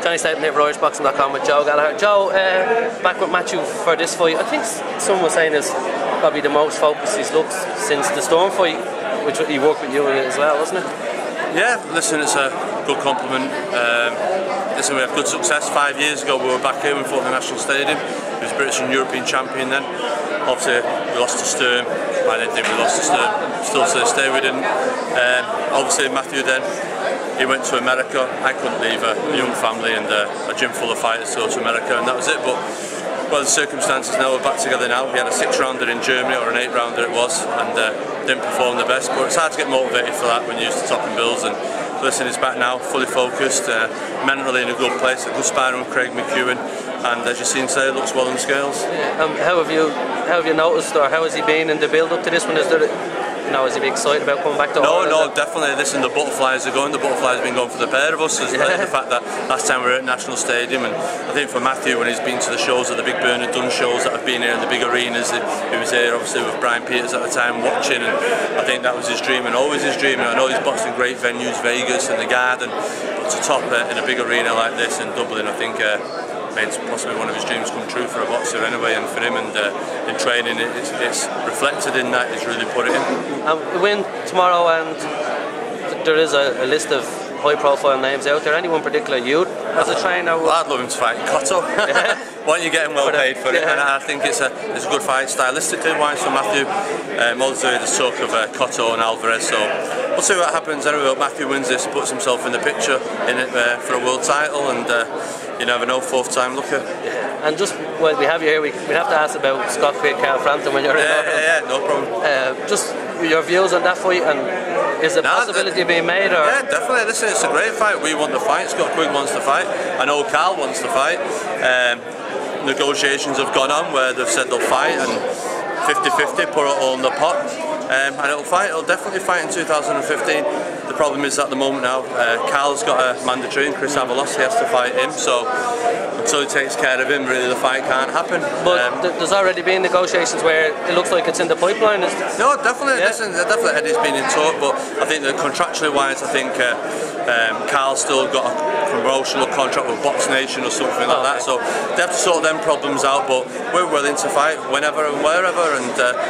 Johnny Stapleton here for IrishBoxing.com with Joe Gallagher. Joe, back with Matthew for this fight. I think someone was saying is probably the most focused he's looked since the Storm fight, which he worked with you as well, wasn't it? Yeah, listen, it's a good compliment. Listen, we had good success. 5 years ago we were back here, we fought in the National Stadium. He was British and European champion then. Obviously we lost to Sturm. I didn't think we lost to Sturm. Still to this day we didn't. Obviously Matthew then, he went to America. I couldn't leave a young family and a gym full of fighters to go to America, and that was it. But well, the circumstances now, we're back together now. We had a 6-rounder in Germany, or an 8-rounder it was, and didn't perform the best. But it's hard to get motivated for that when you're used to topping bills. And listen, he's back now, fully focused, mentally in a good place, a good sparring with Quigg McEwen, and as you've seen today, looks well on the scales. How have you noticed, or how has he been in the build up to this one? Is there, is he be excited about coming back to Ireland? No, definitely. Listen, the butterflies are going. The butterflies have been going for the pair of us. The fact that last time we were at National Stadium, and I think for Matthew, when he's been to the shows, at the big Bernard Dunn shows that have been here in the big arenas, he was here obviously with Brian Peters at the time watching, and I think that was his dream and always his dream. I know he's boxed in great venues, Vegas and the Garden, but to top in a big arena like this in Dublin, I think made possibly one of his dreams come true for a boxer anyway, and for him, and in training it's reflected in that, he's really put it in. We win tomorrow, and there is a list of high profile names out there. Anyone particular you'd as a trainer? Well, I'd love him to fight Cotto. Why don't you get him well paid for it? And I think it's a good fight stylistically wise for Matthew. Also there's talk of Cotto and Alvarez, so we'll see what happens. Anyway, Matthew wins this, puts himself in the picture in it for a world title, and you never know, 4th time looker. And just while we have you here, we have to ask about Scott Quigg Vs Frampton when you're in Ireland. Yeah, no problem. Just your views on that fight, and is the possibility being made? Or? Yeah, definitely. Listen, it's a great fight. We want the fight. Scott Quigg wants to fight. I know Carl wants to fight. Negotiations have gone on where they've said they'll fight, and 50-50, put it all in the pot. And it'll definitely fight in 2015. The problem is at the moment now, Carl's got a mandatory, and Chris Avalos, he has to fight him, so until he takes care of him, really the fight can't happen. But there's already been negotiations where it looks like it's in the pipeline. No, definitely. Yeah. Listen, definitely Eddie's been in talk, but I think that contractually wise, I think Carl's still got a promotional contract with Box Nation or something like that, so they have to sort them problems out, but we're willing to fight whenever and wherever, and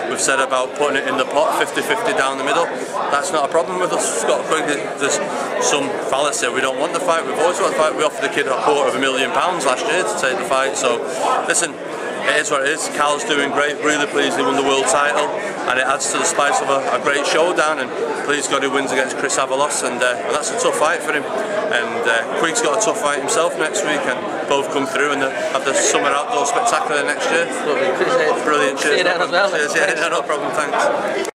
we've said about putting it in the pot, 50-50 down the middle. That's not a problem with us. Scott Quigg, there's some fallacy, we don't want the fight, we've always wanted the fight. We offered the kid £250,000 last year to take the fight, so listen, it is what it is. Carl's doing great, really pleased he won the world title, and it adds to the spice of a great showdown, and please God he wins against Chris Avalos, and that's a tough fight for him. And Quigg's got a tough fight himself next week, and both come through and have the summer outdoor spectacular next year. Lovely, appreciate it. Brilliant, cheers. See you then as well. Cheers, yeah, no problem, thanks.